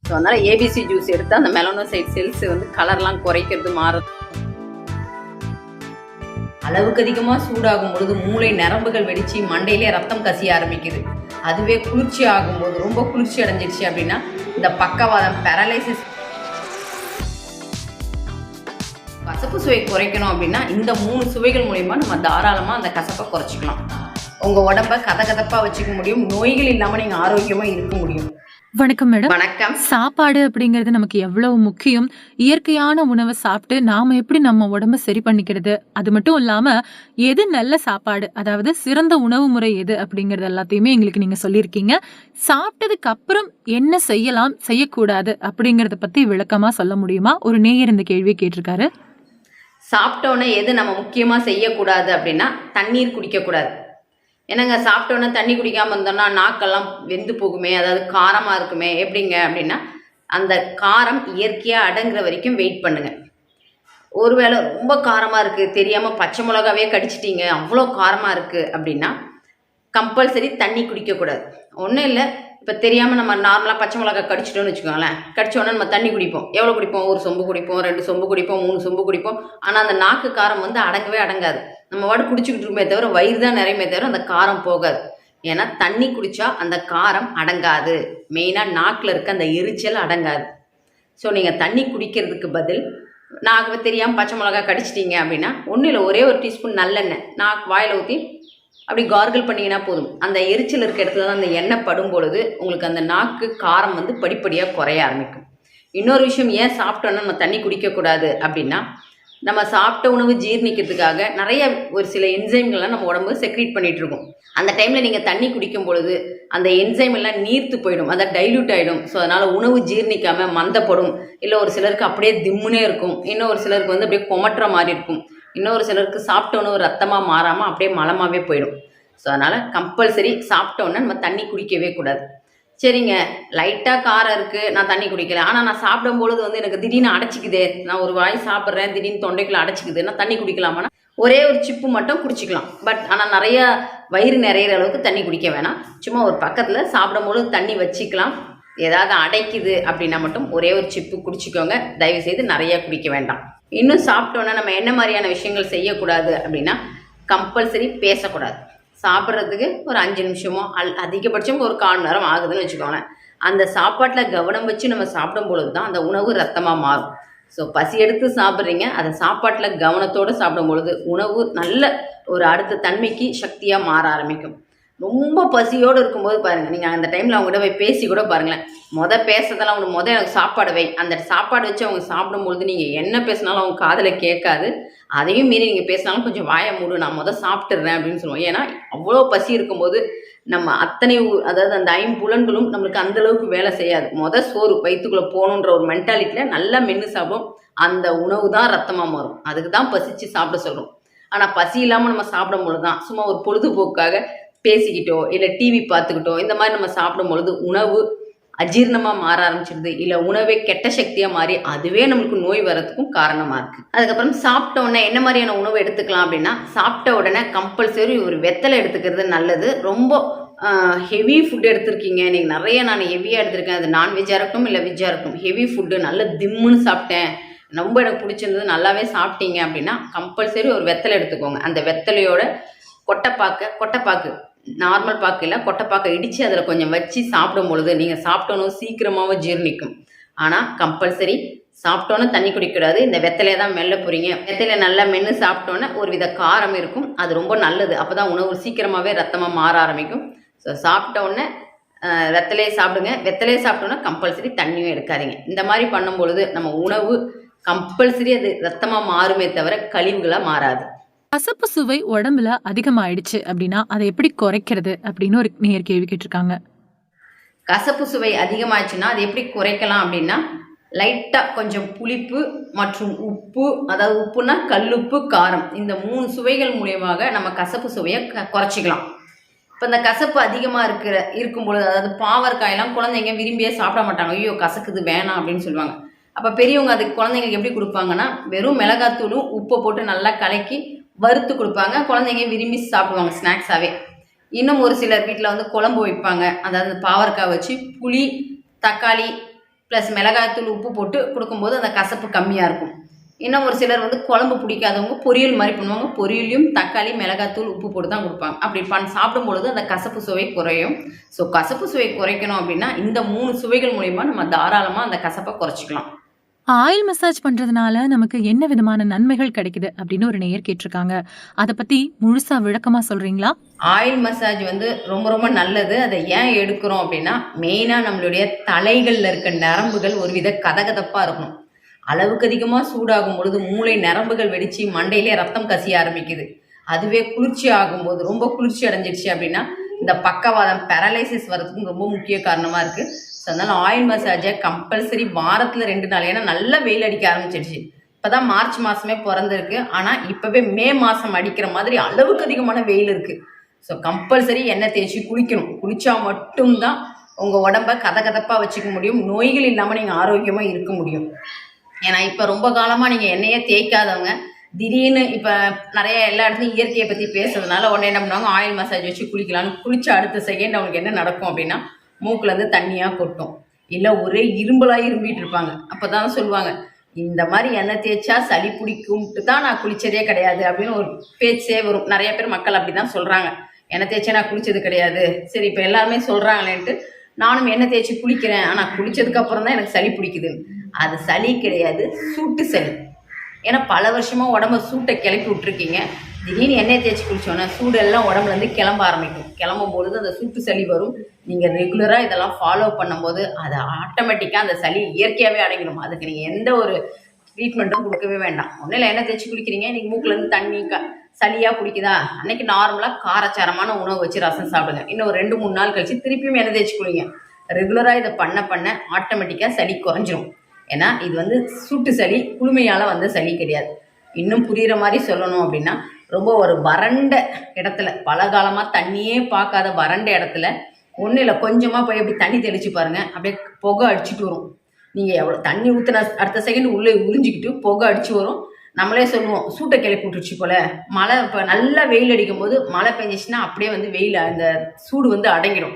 So அதனால் ABC juice எடுத்தால் அந்த மெலனோசைட் செல்ஸ் வந்து கலர்லாம் குறைக்கிறது மாறும். அளவுக்கு அதிகமாக சூடாகும் பொழுது மூளை நரம்புகள் வெடித்து மண்டையிலே ரத்தம் கசிய ஆரம்பிக்குது. அதுவே குளிர்ச்சி ஆகும்போது ரொம்ப குளிர்ச்சி அடைஞ்சிருச்சு அப்படின்னா இந்த பக்கவாதம், பேரலைசிஸ். கசப்பு சுவை குறைக்கணும் அப்படின்னா இந்த 3 சுவைகள் மூலயமா நம்ம தாராளமாக அந்த கசப்பை குறைச்சிக்கலாம். உங்கள் உடம்பை கதகதப்பாக வச்சுக்க முடியும். நோய்கள் இல்லாமல் நீங்கள் ஆரோக்கியமாக இருக்க முடியும். வணக்கம் மேடம். வணக்கம். சாப்பாடு அப்படிங்கிறது நமக்கு எவ்வளவு முக்கியம். இயற்கையான உணவை சாப்பிட்டு நாம எப்படி நம்ம உடம்ப சரி பண்ணிக்கிறது, அது மட்டும் இல்லாம எது நல்ல சாப்பாடு, அதாவது சிறந்த உணவு முறை எது அப்படிங்கறது எல்லாத்தையுமே எங்களுக்கு நீங்க சொல்லியிருக்கீங்க. சாப்பிட்டதுக்கு அப்புறம் என்ன செய்யலாம், செய்யக்கூடாது அப்படிங்கறத பத்தி விளக்கமா சொல்ல முடியுமா? ஒரு நேயர் இந்த கேள்வியை கேட்டிருக்காரு. சாப்பிட்டோன்னே எது நம்ம முக்கியமா செய்யக்கூடாது அப்படின்னா தண்ணீர் குடிக்கக்கூடாது. என்னங்க சாப்பிட்டோன்னே தண்ணி குடிக்காமல் இருந்தோம்னா நாக்கெல்லாம் வெந்து போகுமே, அதாவது காரமாக இருக்குமே. எப்படிங்க அப்படின்னா அந்த காரம் இயற்கையாக அடங்குற வரைக்கும் வெயிட் பண்ணுங்க. ஒருவேளை ரொம்ப காரமாக இருக்குது, தெரியாமல் பச்சை மிளகாவே கடிச்சிட்டிங்க, அவ்வளோ காரமாக இருக்குது அப்படின்னா கம்பல்சரி தண்ணி குடிக்கக்கூடாது. ஒன்றும் இல்லை, இப்போ தெரியாமல் நம்ம நார்மலாக பச்சை மிளகா கடிச்சிட்டோன்னு வச்சுக்கோங்களேன். கடிச்சோன்னே நம்ம தண்ணி குடிப்போம். எவ்வளோ குடிப்போம்? 1 சொம்பு குடிப்போம், 2 சொம்பு குடிப்போம், 3 சொம்பு குடிப்போம். ஆனால் அந்த நாக்கு காரம் வந்து அடங்கவே அடங்காது. நம்ம வாடு குடிச்சிக்கிட்டு இருக்குமே தவிர வயிறு தான் நிறையுமே தவிர அந்த காரம் போகாது. ஏன்னா தண்ணி குடித்தா அந்த காரம் அடங்காது. மெயினாக நாக்கில் இருக்க அந்த எரிச்சல் அடங்காது. ஸோ நீங்கள் தண்ணி குடிக்கிறதுக்கு பதில் நாக்கு தெரியாமல் பச்சை மிளகா கடிச்சிட்டிங்க அப்படின்னா ஒன்றும் இல்லை, ஒரே ஒரு டீஸ்பூன் நல்லெண்ணெய் நாக்கு வாயில் ஊற்றி அப்படி கார்கிள் பண்ணிங்கன்னா போதும். அந்த எரிச்சல் இருக்க இடத்துல தான் அந்த எண்ணெய் படும் பொழுது உங்களுக்கு அந்த நாக்கு காரம் வந்து படிப்படியாக குறைய ஆரம்பிக்கும். இன்னொரு விஷயம், ஏன் சாப்பிட்டோன்னா நம்ம தண்ணி குடிக்கக்கூடாது அப்படின்னா நம்ம சாப்பிட்ட உணவு ஜீர்ணிக்கிறதுக்காக நிறைய ஒரு சில என்சைம்கள்லாம் நம்ம உடம்பு செக்ரீட் பண்ணிகிட்டு இருக்கோம். அந்த டைமில் நீங்கள் தண்ணி குடிக்கும் பொழுது அந்த என்சைம் எல்லாம் நீர்த்து போயிடும், அதை டைல்யூட் ஆகிடும். ஸோ அதனால் உணவு ஜீர்ணிக்காமல் மந்தப்படும். இல்லை ஒரு சிலருக்கு அப்படியே திம்முனே இருக்கும், இன்னும் ஒரு சிலருக்கு வந்து அப்படியே கொமட்டுற மாதிரி இருக்கும், இன்னொரு சிலருக்கு சாப்பிட்ட உணவு ரத்தமாக மாறாமல் அப்படியே மலமாகவே போயிடும். ஸோ அதனால் கம்பல்சரி சாப்பிட்டோன்னே நம்ம தண்ணி குடிக்கவே கூடாது. சரிங்க, லைட்டாக காரம் இருக்குது, நான் தண்ணி குடிக்கல, ஆனால் நான் சாப்பிடும் பொழுது வந்து எனக்கு திடீர்னு அடைச்சிக்குதே, நான் ஒரு வாய் சாப்பிட்றேன், திடீர்னு தொண்டைக்குள்ள அடைச்சிக்குது, நான் தண்ணி குடிக்கலாமான்னா ஒரே ஒரு சிப்பு மட்டும் குடிச்சிக்கலாம். பட் ஆனால் நிறைய வயிறு நிறையிற அளவுக்கு தண்ணி குடிக்க வேணாம். சும்மா ஒரு பக்கத்தில் சாப்பிடும்பொழுது தண்ணி வச்சிக்கலாம். ஏதாவது அடைக்குது அப்படின்னா மட்டும் ஒரே ஒரு சிப்பு குடிச்சிக்கோங்க. தயவுசெய்து நிறைய குடிக்க வேண்டாம். இன்னும் சாப்பிட்டோன்னா நம்ம என்ன மாதிரியான விஷயங்கள் செய்யக்கூடாது அப்படின்னா கம்பல்சரி பேசக்கூடாது. சாப்பிட்றதுக்கு ஒரு 5 நிமிஷமோ அதிகபட்சம் ஒரு 1/4 மணி நேரம் ஆகுதுன்னு வச்சுக்கோங்களேன். அந்த சாப்பாட்டில் கவனம் வச்சு நம்ம சாப்பிடும் பொழுது தான் அந்த உணவு ரத்தமாக மாறும். ஸோ பசி எடுத்து சாப்பிட்றீங்க, அதை சாப்பாட்டில் கவனத்தோடு சாப்பிடும் பொழுது உணவு நல்ல ஒரு அடுத்த தன்மைக்கு சக்தியாக மாற ஆரம்பிக்கும். ரொம்ப பசியோடு இருக்கும்போது பாருங்கள், நீங்கள் அந்த டைமில் அவங்ககிட்ட போய் பேசி கூட பாருங்களேன். பேசுறதெல்லாம் அவங்க எனக்கு சாப்பாடு வை, அந்த சாப்பாடு வச்சு அவங்க சாப்பிடும்பொழுது நீங்கள் என்ன பேசினாலும் அவங்க காதில் கேட்காது. அதையும் மீறி நீங்கள் பேசினாலும் கொஞ்சம் வாயை மூடு, நான் சாப்பிட்டுடுறேன் அப்படின்னு சொல்லுவோம். ஏன்னா அவ்வளோ பசி இருக்கும்போது நம்ம அத்தனை அதாவது அந்த 5 புலன்களும் நம்மளுக்கு அந்தளவுக்கு வேலை செய்யாது. சோறு வயிற்றுக்குள்ளே போகணுன்ற ஒரு மென்டாலிட்டியில் நல்லா மென்று சாப்பிடும். அந்த உணவு தான் ரத்தமாக மாறும். அதுக்கு தான் பசிச்சு சாப்பிட சொல்கிறோம். ஆனால் பசி இல்லாமல் நம்ம சாப்பிடும் பொழுது தான் சும்மா ஒரு பொழுதுபோக்காக பேசிக்கிட்டோ இல்லை டிவி பார்த்துக்கிட்டோ இந்த மாதிரி நம்ம சாப்பிடும் பொழுது உணவு அஜீர்ணமாக மாற ஆரம்பிச்சிடுது. இல்லை உணவே கெட்ட சக்தியாக மாறி அதுவே நம்மளுக்கு நோய் வரதுக்கும் காரணமாக இருக்குது. அதுக்கப்புறம் சாப்பிட்ட உடனே என்ன மாதிரியான உணவு எடுத்துக்கலாம் அப்படின்னா சாப்பிட்ட உடனே கம்பல்சரி ஒரு வெத்தலை எடுத்துக்கிறது நல்லது. ரொம்ப ஹெவி ஃபுட் எடுத்திருக்கீங்க நீங்கள், நிறைய நான் ஹெவியாக எடுத்திருக்கேன், அது நான்வெஜ்ஜாக இருக்கட்டும் இல்லை வெஜ்ஜாக இருக்கட்டும், ஹெவி ஃபுட்டு நல்ல திம்முன்னு சாப்பிட்டேன், ரொம்ப எனக்கு பிடிச்சிருந்தது, நல்லாவே சாப்பிட்டீங்க அப்படின்னா கம்பல்சரி ஒரு வெத்தலை எடுத்துக்கோங்க. அந்த வெத்தலையோட கொட்டைப்பாக்கு நார்மல் பாக்கு இல்லை, கொட்டைப்பாக்கை இடித்து அதில் கொஞ்சம் வச்சு சாப்பிடும் பொழுது நீங்கள் சாப்பிட்டோன்னு சீக்கிரமாகவே ஜீர்ணிக்கும். ஆனால் கம்பல்சரி சாப்பிட்டோன்னு தண்ணி குடிக்கூடாது. இந்த வெத்தலையை தான் மெல்ல போகிறீங்க, வெத்தலையை நல்லா மென்று சாப்பிட்டோன்னே ஒரு வித காரம் இருக்கும், அது ரொம்ப நல்லது. அப்போ தான் உணவு சீக்கிரமாகவே ரத்தமாக மாற ஆரம்பிக்கும். ஸோ சாப்பிட்டோன்னே வெத்தலையை சாப்பிடுங்க. வெத்தலையை சாப்பிட்டோன்னா கம்பல்சரி தண்ணியும் எடுக்காதீங்க. இந்த மாதிரி பண்ணும் பொழுது நம்ம உணவு கம்பல்சரி அது ரத்தமாக மாறுமே தவிர கழிவுகளாக மாறாது. கசப்பு சுவை உடம்புல அதிகமாயிடுச்சு அப்படின்னா அதை எப்படி குறைக்கிறது அப்படின்னு ஒரு நேர் கேள்வி கேட்டிருக்காங்க. கசப்பு சுவை அதிகமாயிடுச்சுன்னா அது எப்படி குறைக்கலாம் அப்படின்னா லைட்டாக கொஞ்சம் புளிப்பு மற்றும் உப்பு, அதாவது உப்புனா கல்லுப்பு, காரம், இந்த 3 சுவைகள் மூலியமாக நம்ம கசப்பு சுவையை குறைச்சிக்கலாம். இப்போ இந்த கசப்பு அதிகமாக இருக்கும்பொழுது, அதாவது பாவற்காயெல்லாம் குழந்தைங்க விரும்பியே சாப்பிட மாட்டாங்க, ஐயோ கசக்குது வேணாம் அப்படின்னு சொல்லுவாங்க. அப்போ பெரியவங்க அதுக்கு குழந்தைங்களுக்கு எப்படி கொடுப்பாங்கன்னா வெறும் மிளகாத்தூளும் உப்பை போட்டு நல்லா கலக்கி வறுத்து கொடுப்பாங்க. குழந்தைங்க விரும்பி சாப்பிடுவாங்க ஸ்நாக்ஸாகவே. இன்னும் ஒரு சிலர் வீட்டில் குழம்பு வைப்பாங்க, அதாவது பாவற்காய் வச்சு புளி, தக்காளி, ப்ளஸ் மிளகாய்த்தூள் உப்பு போட்டு கொடுக்கும்போது அந்த கசப்பு கம்மியாக இருக்கும். இன்னும் ஒரு சிலர் வந்து குழம்பு பிடிக்காதவங்க பொரியல் மாதிரி பண்ணுவாங்க. பொரியலையும் தக்காளி மிளகாய்த்தூள் உப்பு போட்டு தான் கொடுப்பாங்க. அப்படி சாப்பிடும் பொழுது அந்த கசப்பு சுவை குறையும். ஸோ கசப்பு சுவை குறைக்கணும் அப்படின்னா இந்த 3 சுவைகள் மூலிமா நம்ம தாராளமாக அந்த கசப்பை குறைச்சிக்கலாம். ஆயில் மசாஜ் பண்றதுனால நமக்கு என்ன விதமான நன்மைகள் கிடைக்குது அப்படின்னு ஒரு நேயர் கேட்டிருக்காங்க. அதை பத்தி முழுசா விளக்கமா சொல்றீங்களா? ஆயில் மசாஜ் வந்து ரொம்ப ரொம்ப நல்லது. அதை ஏன் எடுக்கிறோம் அப்படின்னா மெயினாக நம்மளுடைய தலைகளில் இருக்க நரம்புகள் ஒரு வித கதகதப்பாக இருக்கணும். அளவுக்கு அதிகமாக சூடாகும் பொழுது மூளை நரம்புகள் வெடித்து மண்டையிலே ரத்தம் கசிய ஆரம்பிக்குது. அதுவே குளிர்ச்சி ஆகும்போது ரொம்ப குளிர்ச்சி அடைஞ்சிடுச்சு அப்படின்னா இந்த பக்கவாதம் பேரலைசிஸ் வர்றதுக்கும் ரொம்ப முக்கிய காரணமாக இருக்குது. ஸோ அதனால் ஆயில் மசாஜை கம்பல்சரி வாரத்தில் 2 நாள். ஏன்னா நல்லா வெயில் அடிக்க ஆரம்பிச்சிடுச்சு. இப்போ தான் மார்ச் மாதமே பிறந்திருக்கு. ஆனால் இப்போவே மே மாதம் அடிக்கிற மாதிரி அளவுக்கு அதிகமான வெயில் இருக்குது. ஸோ கம்பல்சரி எண்ணெய் தேய்ச்சி குளிக்கணும். குளித்தா மட்டும்தான் உங்கள் உடம்பை கதகதப்பாக வச்சுக்க முடியும். நோய்கள் இல்லாமல் நீங்கள் ஆரோக்கியமாக இருக்க முடியும். ஏன்னா இப்போ ரொம்ப காலமாக நீங்கள் எண்ணெயே தேய்க்காதவங்க திடீர்னு இப்போ நிறைய எல்லா இடத்துலையும் இயற்கையை பற்றி பேசுறதுனால உடனே என்ன பண்ணுவாங்க, ஆயில் மசாஜ் வச்சு குளிக்கலான்னு குளிச்ச அடுத்த செகண்ட் அவங்களுக்கு என்ன நடக்கும் அப்படின்னா மூக்குலேருந்து தண்ணியாக கொட்டும், இல்லை ஒரே இரும்பலாக இரும்பிட்டு இருப்பாங்க. அப்போ தான் சொல்லுவாங்க, இந்த மாதிரி எண்ணெய் தேய்ச்சா சளி பிடிக்கும்ட்டு தான் நான் குளித்ததே கிடையாது அப்படின்னு ஒரு பேச்சே வரும். நிறைய பேர் மக்கள் அப்படி தான் சொல்கிறாங்க, எண்ணெய் தேய்ச்சா நான் குளித்தது கிடையாது. சரி இப்போ எல்லாருமே சொல்கிறாங்களேன்ட்டு நானும் எண்ணெய் தேய்ச்சி குளிக்கிறேன், ஆனால் குளித்ததுக்கப்புறம் தான் எனக்கு சளி பிடிக்குதுன்னு. அது சளி கிடையாது, சூட்டு சளி. ஏன்னா பல வருஷமாக உடம்பு சூட்டை கிளப்பி விட்டுருக்கீங்க. திடீர்னு எண்ணெய் தேய்ச்சி குளிச்சோன்னா சூடெல்லாம் உடம்புலேருந்து கிளம்ப ஆரம்பிக்கும். கிளம்பும் பொழுது அந்த சூட்டு சளி வரும். நீங்கள் ரெகுலராக இதெல்லாம் ஃபாலோ பண்ணும்போது அது ஆட்டோமேட்டிக்காக அந்த சளி இயற்கையாகவே அடங்கிடும். அதுக்கு நீங்கள் எந்த ஒரு ட்ரீட்மெண்ட்டும் கொடுக்கவே வேண்டாம். ஒன்றும் இல்லை, எண்ணெய் தேய்ச்சி குளிக்கிறீங்க, நீங்கள் மூக்குலேருந்து தண்ணி சளியாக பிடிக்குதா, அன்னைக்கு நார்மலாக காரச்சாரமான உணவு வச்சு ரசம் சாப்பிடுங்க. இன்னும் ஒரு 2-3 நாள் கழிச்சு திருப்பியும் எண்ணெய் தேய்ச்சி குளிங்க. ரெகுலராக இதை பண்ண ஆட்டோமேட்டிக்காக சளி குறைஞ்சிரும். ஏன்னா இது வந்து சூட்டு சளி, குளுமையால் வந்த சளி கிடையாது. இன்னும் புரிகிற மாதிரி சொல்லணும் அப்படின்னா ரொம்ப ஒரு வறண்ட இடத்துல, பல காலமாக தண்ணியே பார்க்காத வறண்ட இடத்துல ஒன்றும் இல்லை, கொஞ்சமாக போய் அப்படி தண்ணி தெளித்து பாருங்கள், அப்படியே புகை அடிச்சுட்டு வரும். நீங்கள் எவ்வளோ தண்ணி ஊற்றின அடுத்த செகண்ட் உள்ளே உறிஞ்சிக்கிட்டு புகை அடிச்சு வரும். நம்மளே சொல்லுவோம் சூட்டை கிளப்பி விட்டுருச்சு போல். மழை இப்போ நல்லா வெயில் அடிக்கும் போது மழை பெஞ்சிச்சுன்னா அப்படியே வந்து வெயில் அந்த சூடு வந்து அடங்கிடும்.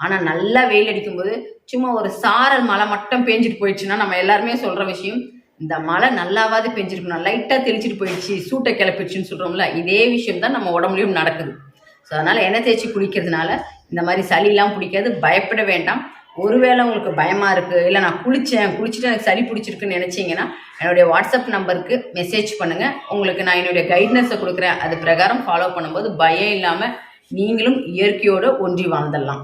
ஆனால் நல்லா வெயில் அடிக்கும்போது சும்மா ஒரு சாரல் மழை மட்டும் பேஞ்சிட்டு போயிடுச்சுன்னா நம்ம எல்லாருமே சொல்கிற விஷயம், இந்த மழை நல்லாவாது பெஞ்சிருக்கணும், லைட்டாக தெளிச்சிட்டு போயிடுச்சு சூட்டை கிளப்பிடுச்சுன்னு சொல்கிறோம்ல, இதே விஷயம் தான் நம்ம உடம்புலையும் நடக்குது. ஸோ அதனால் எண்ணெய் தேய்ச்சி குளிக்கிறதுனால இந்த மாதிரி சளிலாம் பிடிக்காது, பயப்பட வேண்டாம். ஒருவேளை உங்களுக்கு பயமாக இருக்குது, இல்லை நான் குளிச்சுட்டு எனக்கு சளி பிடிச்சிருக்குன்னு நினச்சிங்கன்னா என்னுடைய வாட்ஸ்அப் நம்பருக்கு மெசேஜ் பண்ணுங்கள். உங்களுக்கு நான் என்னுடைய கைட்னஸை கொடுக்குறேன். அது பிரகாரம் ஃபாலோ பண்ணும்போது பயம் இல்லாமல் நீங்களும் இயற்கையோடு ஒன்றி வாழ்ந்துடலாம்.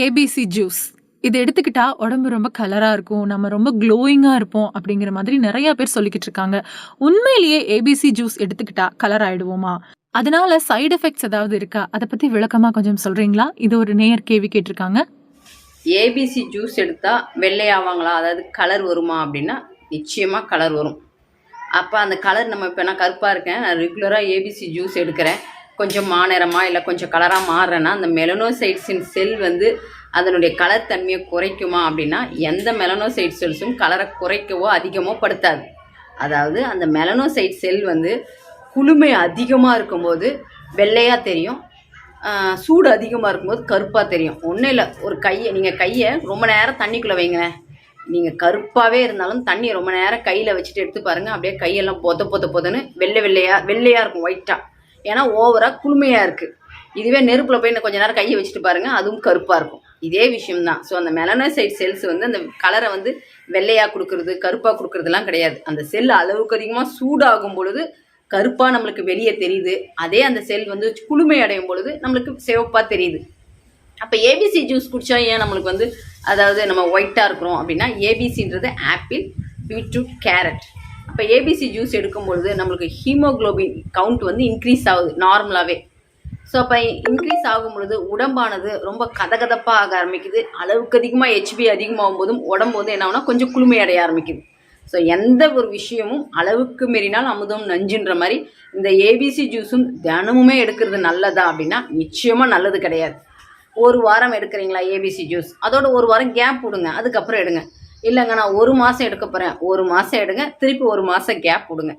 ஏபிசி ஜூஸ் இது எடுத்துக்கிட்டா உடம்பு ரொம்ப கலரா இருக்கும், நம்ம ரொம்ப க்ளோயிங்கா இருப்போம் அப்படிங்கிற மாதிரி நிறைய பேர் சொல்லிக்கிட்டு இருக்காங்க. உண்மையிலேயே ஏபிசி ஜூஸ் எடுத்துக்கிட்டா கலர் ஆயிடுவோமா? அதனால சைடு எஃபெக்ட்ஸ் ஏதாவது இருக்கா? அதை பத்தி விளக்கமா கொஞ்சம் சொல்றீங்களா? இது ஒரு நேயர் கேள்வி கேட்டிருக்காங்க. ஏபிசி ஜூஸ் எடுத்தால் வெள்ளையாவாங்களா, அதாவது கலர் வருமா அப்படின்னா நிச்சயமாக கலர் வரும். அப்போ அந்த கலர் நம்ம இப்போ நான் கருப்பாக இருக்கேன், நான் ரெகுலராக ஏபிசி ஜூஸ் எடுக்கிறேன், கொஞ்சம் மாநிறமாக இல்லை கொஞ்சம் கலராக மாறுறேன்னா அந்த மெலனோசைட்ஸின் செல் வந்து அதனுடைய கலர் தன்மையை குறைக்குமா அப்படின்னா எந்த மெலனோசைட் செல்ஸும் கலரை குறைக்கவோ அதிகமோ படுத்தாது. அதாவது அந்த மெலனோசைட் செல் வந்து குளுமை அதிகமாக இருக்கும்போது வெள்ளையாக தெரியும், சூடு அதிகமாக இருக்கும்போது கருப்பாக தெரியும். ஒன்றும் இல்லை, ஒரு நீங்கள் கையை ரொம்ப நேரம் தண்ணிக்குள்ளே வைங்களேன், நீங்கள் கருப்பாகவே இருந்தாலும் தண்ணி ரொம்ப நேரம் கையில் வச்சுட்டு எடுத்து பாருங்கள், அப்படியே கையெல்லாம் பொதன்னு வெள்ளையாக இருக்கும், ஒயிட்டாக. ஏன்னா ஓவராக குளுமையாக இருக்குது. இதுவே நெருப்பில் போய் கொஞ்சம் நேரம் கையை வச்சுட்டு பாருங்கள், அதுவும் கருப்பாக இருக்கும். இதே விஷயம்தான். ஸோ அந்த மெலனோசைட் செல்ஸ் வந்து அந்த கலரை வந்து வெள்ளையாக கொடுக்குறது கருப்பாக கொடுக்குறதுலாம் கிடையாது. அந்த செல் அளவுக்கு அதிகமாக சூடாகும் பொழுது கருப்பாக நம்மளுக்கு வெளியே தெரியுது, அதே அந்த செல் வந்து குளுமை அடையும் பொழுது நம்மளுக்கு சிவப்பாக தெரியுது. அப்போ ஏபிசி ஜூஸ் குடித்தா ஏன் நம்மளுக்கு வந்து அதாவது நம்ம ஒயிட்டாக இருக்கிறோம் அப்படின்னா ஏபிசின்றது ஆப்பிள், பீட்ரூட், கேரட். அப்போ ஏபிசி ஜூஸ் எடுக்கும் பொழுது நம்மளுக்கு ஹீமோக்ளோபின் கவுண்ட் வந்து இன்க்ரீஸ் ஆகுது நார்மலாகவே. ஸோ அப்போ இன்க்ரீஸ் ஆகும் பொழுது உடம்பானது ரொம்ப கதகதப்பாக ஆக ஆரம்பிக்குது. அளவுக்கு அதிகமாக ஹெச்பி அதிகமாகும் போதும் உடம்பு வந்து என்ன ஆகுனா கொஞ்சம் குளுமை அடைய ஆரம்பிக்குது. ஸோ எந்த ஒரு விஷயமும் அளவுக்கு மீறினால் அமுதம் நஞ்சுன்ற மாதிரி இந்த ஏபிசி ஜூஸும் தினமுமே எடுக்கிறது நல்லதா அப்படின்னா நிச்சயமாக நல்லது கிடையாது. ஒரு வாரம் எடுக்கிறீங்களா ஏபிசி ஜூஸ், அதோட ஒரு வாரம் கேப் விடுங்க, அதுக்கப்புறம் எடுங்க. இல்லைங்க நான் 1 மாதம் எடுக்க போகிறேன், 1 மாதம் எடுங்க, திருப்பி 1 மாதம் கேப் விடுங்க.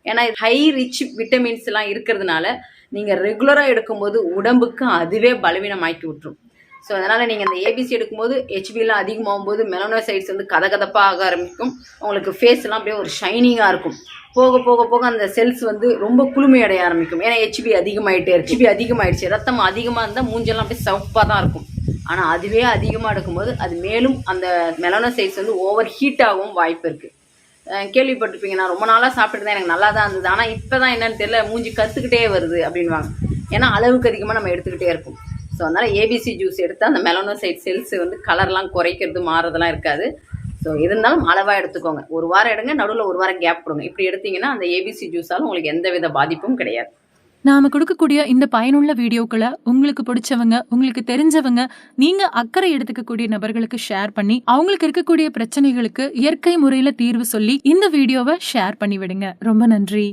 ஏன்னா ஹை ரிச் விட்டமின்ஸ்லாம் இருக்கிறதுனால நீங்கள் ரெகுலராக எடுக்கும்போது உடம்புக்கு அதுவே பலவீனமாக்கி விட்டுரும். ஸோ அதனால் நீங்கள் இந்த ஏபிசி எடுக்கும்போது ஹெச்பிலாம் அதிகமாகும் போது மெலனோசைட்ஸ் வந்து கதகதப்பாக ஆக ஆரம்பிக்கும். உங்களுக்கு ஃபேஸ்லாம் அப்படியே ஒரு ஷைனிங்காக இருக்கும். போக போக போக அந்த செல்ஸ் வந்து ரொம்ப குளுமையடைய ஆரம்பிக்கும். ஏன்னா ஹெச்பி அதிகமாகிட்டே இருக்கு. ஹெச்பி அதிகமாகிடுச்சு, ரத்தம் அதிகமாக இருந்தால் மூஞ்செல்லாம் அப்படியே சிவப்பாக தான் இருக்கும். ஆனால் அதுவே அதிகமாக எடுக்கும்போது அது மேலும் அந்த மெலனோசைட்ஸ் வந்து ஓவர் ஹீட் ஆகவும் வாய்ப்பு இருக்குது. கேள்விப்பட்டிருப்பீங்க, நான் ரொம்ப நாளாக சாப்பிட்டு தான் எனக்கு நல்லா தான் இருந்தது, ஆனால் இப்போ தான் என்னன்னு தெரியல மூஞ்சி கற்றுக்கிட்டே வருது அப்படின்வாங்க. ஏன்னா அளவுக்கு அதிகமாக நம்ம எடுத்துக்கிட்டே இருக்கும். ஸோ அதனால் ஏபிசி ஜூஸ் எடுத்தால் அந்த மெலனோசைட் செல்ஸ் வந்து கலர்லாம் குறைக்கிறது மாறதெல்லாம் இருக்காது. ஸோ இருந்தாலும் அளவாக எடுத்துக்கோங்க. ஒரு வாரம் எடுங்க, நடுவில் ஒரு வாரம் கேப் கொடுங்க. இப்படி எடுத்தீங்கன்னா அந்த ஏபிசி ஜூஸால் உங்களுக்கு எந்தவித பாதிப்பும் கிடையாது. நாம கொடுக்கக்கூடிய இந்த பயனுள்ள வீடியோக்களை உங்களுக்கு பிடிச்சவங்க, உங்களுக்கு தெரிஞ்சவங்க, நீங்க அக்கறை எடுத்துக்கக்கூடிய நபர்களுக்கு ஷேர் பண்ணி அவங்களுக்கு இருக்கக்கூடிய பிரச்சனைகளுக்கு இயற்கை முறையில தீர்வு சொல்லி இந்த வீடியோவை ஷேர் பண்ணி விடுங்க. ரொம்ப நன்றி.